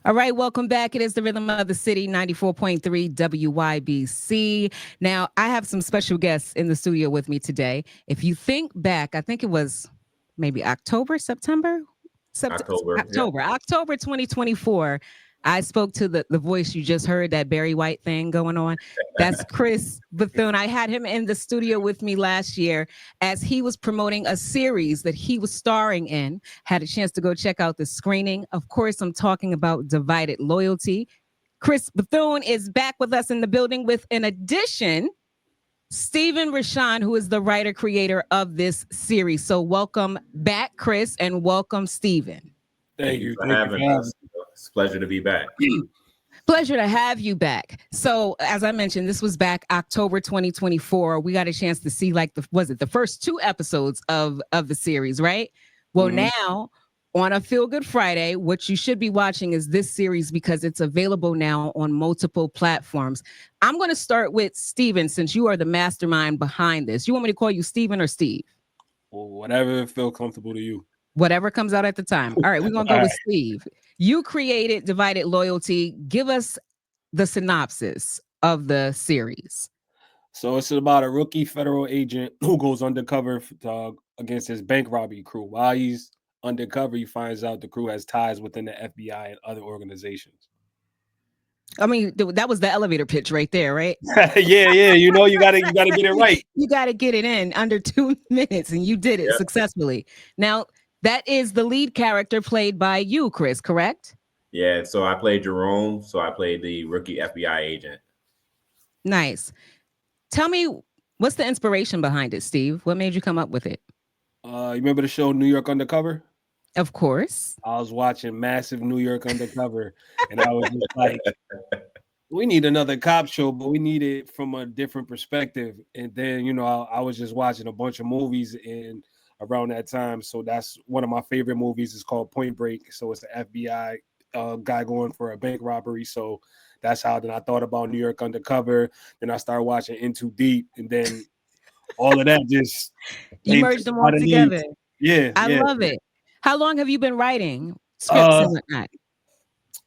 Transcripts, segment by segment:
All right, welcome back. It is the Rhythm of the City, 94.3 WYBC. Now, I have some special guests in the studio with me today. If you think back, I think it was maybe October, September? October. Yep. October 2024. I spoke to the voice you just heard, that Barry White thing going on. That's Chris Bethune. I had him in the studio with me last year as he was promoting a series that he was starring in. Had a chance to go check out the screening. Of course, I'm talking about Divided Loyalty. Chris Bethune is back with us in the building with, in addition, Stephen Rashan, who is the writer creator of this series. So welcome back, Chris, and welcome, Stephen. Thank you for having us. It's a pleasure to be back. Pleasure to have you back. So, as I mentioned, this was back October 2024. We got a chance to see, like, the first two episodes of the series, right? Well, now on a Feel Good Friday, what you should be watching is this series because it's available now on multiple platforms. I'm going to start with Steven, since you are the mastermind behind this. You want me to call you Steven or Steve? Well, whatever feels comfortable to you. Whatever comes out at the time. All right, we're going to go with Steve. You created Divided Loyalty. Give us the synopsis of the series. So it's about a rookie federal agent who goes undercover against his bank robbery crew. While he's undercover, he finds out the crew has ties within the FBI and other organizations. I mean, that was the elevator pitch right there, right? yeah. You know, you gotta get it right. You gotta get it in under 2 minutes, and you did it successfully. Now, that is the lead character played by you, Chris, correct? Yeah, so I played Jerome. So I played the rookie FBI agent. Nice. Tell me, what's the inspiration behind it, Steve? What made you come up with it? You remember the show New York Undercover? Of course. I was watching massive New York Undercover, and I was just like, we need another cop show, but we need it from a different perspective. And then, you know, I was just watching a bunch of movies and around that time. So that's one of my favorite movies. It's called Point Break. So it's an FBI guy going for a bank robbery. So that's how then I thought about New York Undercover. Then I started watching In Too Deep, and then all of that just you merged them all together. Yeah, I love it. How long have you been writing scripts and whatnot?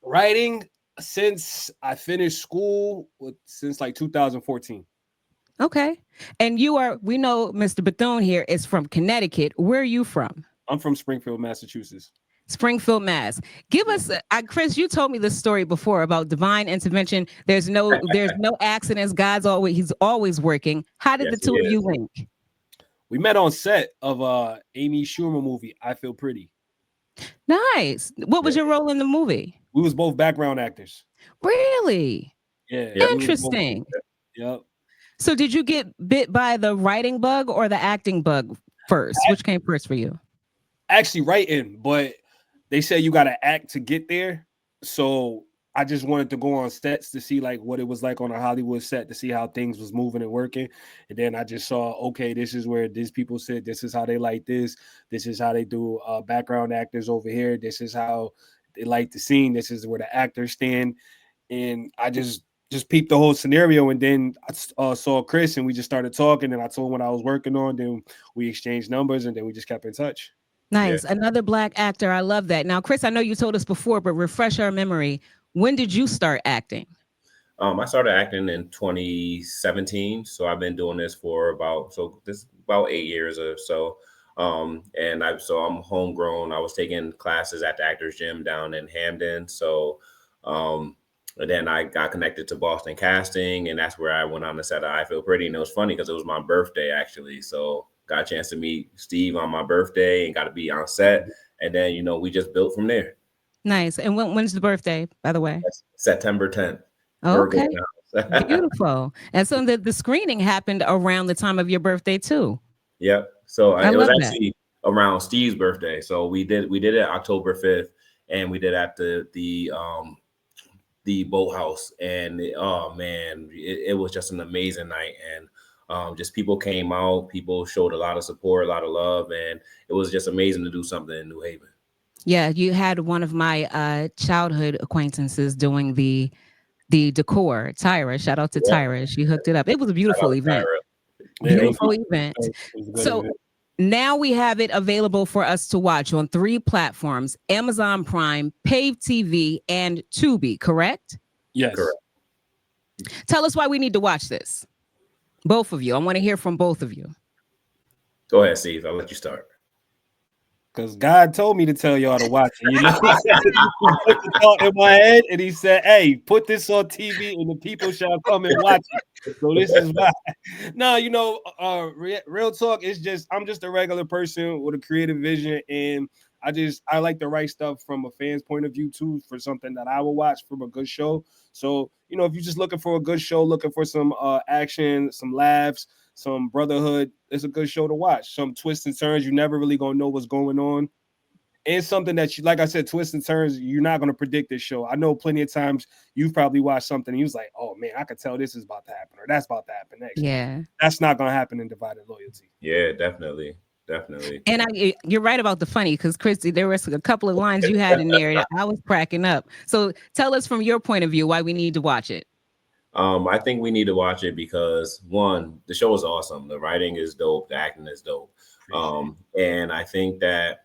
Writing since I finished school, since like 2014. Okay. And we know Mr. Bethune here is from Connecticut. Where are you from? I'm from Springfield, Massachusetts. Springfield, Mass. Give us, Chris, you told me this story before about divine intervention. There's no accidents. He's always working. How did the two of you link? We met on set of Amy Schumer movie, I Feel Pretty. Nice. What was your role in the movie? We was both background actors. Really? Yeah. Interesting. Yep. So did you get bit by the writing bug or the acting bug first? Which came first for you? Actually writing, but they said you got to act to get there. So I just wanted to go on sets to see like what it was like on a Hollywood set, to see how things was moving and working. And then I just saw, okay, this is where these people sit. This is how they like this. This is how they do background actors over here. This is how they like the scene. This is where the actors stand. And I just peeped the whole scenario. And then I saw Chris and we just started talking. And I told him what I was working on. Then we exchanged numbers and then we just kept in touch. Nice. Yeah. Another Black actor. I love that. Now, Chris, I know you told us before, but refresh our memory. When did you start acting? I started acting in 2017. So I've been doing this for about 8 years or so. And I'm homegrown. I was taking classes at the Actors Gym down in Hamden. So and then I got connected to Boston Casting, and that's where I went on the set of I Feel Pretty. And it was funny because it was my birthday, actually. So got a chance to meet Steve on my birthday and got to be on set. And then, you know, we just built from there. Nice. And when's the birthday, by the way? That's September 10th. Okay. Beautiful. And so the screening happened around the time of your birthday too. Yep. So it was actually around Steve's birthday. So we did it October 5th, and we did at the boathouse. And it was just an amazing night. And just people came out, people showed a lot of support, a lot of love, and it was just amazing to do something in New Haven. Yeah, you had one of my childhood acquaintances doing the decor. Tyra, shout out to Tyra. She hooked it up. It was a beautiful event. Beautiful event. So Now we have it available for us to watch on 3 platforms: Amazon Prime, Pave TV, and Tubi, correct? Yes. Correct. Tell us why we need to watch this. Both of you. I want to hear from both of you. Go ahead, Steve. I'll let you start. Because God told me to tell y'all to watch it. You know, he put the thought in my head and he said, hey, put this on TV and the people shall come and watch it. So this is why. No, you know, real talk is just, I'm just a regular person with a creative vision. And I like to write stuff from a fan's point of view too, for something that I will watch from a good show. So, you know, if you're just looking for a good show, looking for some action, some laughs, some brotherhood, it's a good show to watch. Some twists and turns, you never really gonna know what's going on. And something that you, like I said, twists and turns, you're not gonna predict this show. I know plenty of times you've probably watched something and you was like, oh man, I could tell this is about to happen or that's about to happen next. Yeah. That's not gonna happen in Divided Loyalty. Yeah, definitely. And you're right about the funny, because Christy, there was a couple of lines you had in there that I was cracking up. So tell us from your point of view why we need to watch it. I think we need to watch it because, one, the show is awesome. The writing is dope. The acting is dope. And I think that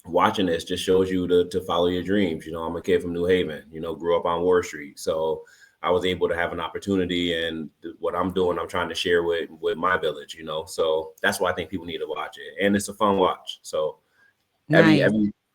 watching this just shows you to follow your dreams. You know, I'm a kid from New Haven, you know, grew up on Ward Street. So I was able to have an opportunity, and what I'm doing, I'm trying to share with my village, you know. So that's why I think people need to watch it. And it's a fun watch. So Nice.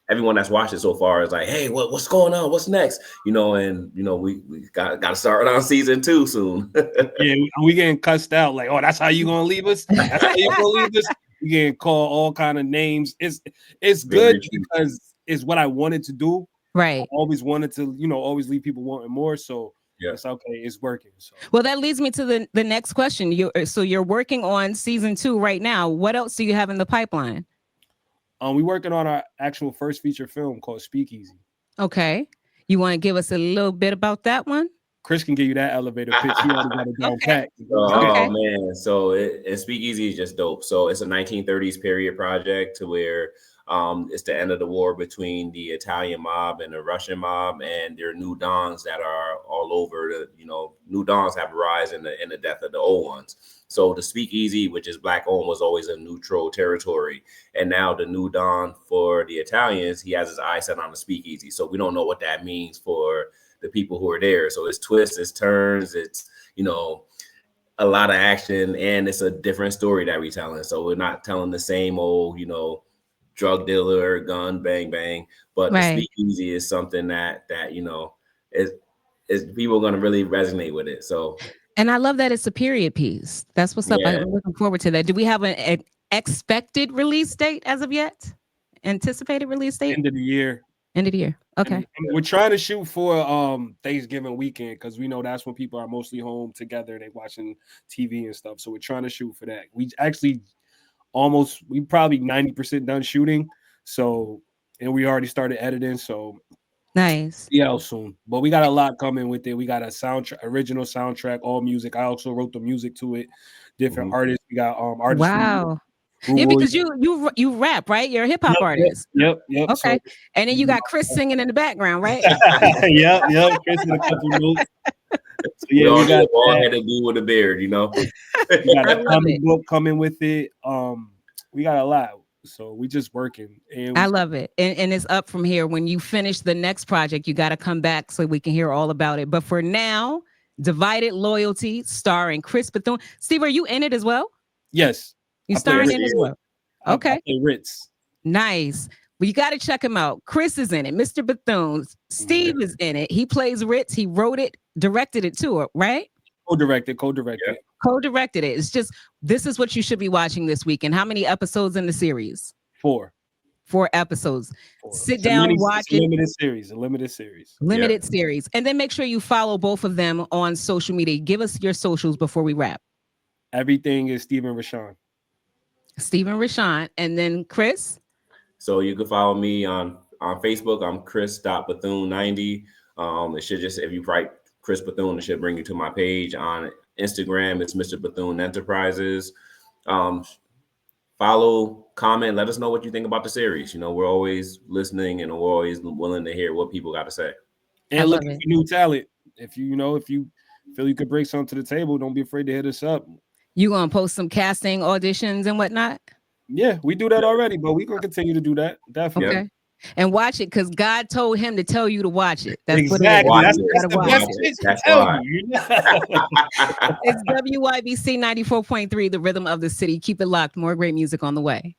everyone that's watched it so far is like, hey, what's going on? What's next? You know, and you know, we got to start on season 2 soon. Yeah, we getting cussed out like, oh, that's how you gonna leave us? That's how you gonna leave us? You getting called all kind of names. It's good because it's what I wanted to do. Right. I always wanted to, you know, always leave people wanting more. So yeah, it's okay. It's working. So well, that leads me to the next question. You're working on season 2 right now. What else do you have in the pipeline? We're working on our actual first feature film called Speakeasy. Okay. You want to give us a little bit about that one? Chris can give you that elevator pitch. He already got it down pat. Oh man, so it Speakeasy is just dope. So it's a 1930s period project to where it's the end of the war between the Italian mob and the Russian mob, and there are new dons that are all over. New dons have a rise in the death of the old ones. So the Speakeasy, which is black owned, was always a neutral territory, and now the new don for the Italians, he has his eyes set on the Speakeasy. So we don't know what that means for the people who are there. So it's twists, it's turns, it's, you know, a lot of action, and it's a different story that we're telling. So we're not telling the same old, you know, drug dealer, gun, bang, bang. But right. The Speakeasy is something that you know, is people are going to really resonate with it. So, and I love that it's a period piece. That's what's up. Yeah. I'm looking forward to that. Do we have an expected release date as of yet? Anticipated release date? End of the year. End of the year. Okay. And we're trying to shoot for Thanksgiving weekend, because we know that's when people are mostly home together. They're watching TV and stuff. So we're trying to shoot for that. We actually we probably 90% done shooting. So, and we already started editing. So nice. Yeah, soon. But we got a lot coming with it. We got a original soundtrack, all music. I also wrote the music to it. Different artists. We got artists. Wow. Yeah, because you rap, right? You're a hip hop artist. Yep. Okay. So, and then you got Chris singing in the background, right? Yep. Chris in a couple notes. So yeah, we got all had to do with a beard, you know. We got a comic book coming with it. We got a lot. So we just working. And I love it. And it's up from here. When you finish the next project, you got to come back so we can hear all about it. But for now, Divided Loyalty, starring Chris Bethune. Steve, are you in it as well? Yes. You starring in it as well? Okay. I play Ritz. Nice. Well, you got to check him out. Chris is in it. Mr. Bethune. Steve is in it. He plays Ritz. He wrote it, directed it too, right? Co-directed. Yeah. Co-directed it. It's just, this is what you should be watching this week. And how many episodes in the series? 4 episodes. Sit down, watch it. A limited series. And then make sure you follow both of them on social media. Give us your socials before we wrap. Everything is Stephen Rashawn. And then Chris? So you can follow me on Facebook. I'm Chris.Bethune90. It should just, if you write Chris Bethune, it should bring you to my page. On Instagram, it's Mr. Bethune Enterprises. Follow, comment, let us know what you think about the series. You know, we're always listening and we're always willing to hear what people got to say. And looking for new talent. If you feel you could bring something to the table, don't be afraid to hit us up. You gonna post some casting auditions and whatnot? Yeah, we do that already, but we're gonna continue to do that. Definitely. Okay. And watch it because God told him to tell you to watch it. That's Exactly. what it That's, is. You that's gotta the watch best it. shit to That's tell why. you. You know? It's WYBC 94.3, the rhythm of the city. Keep it locked. More great music on the way.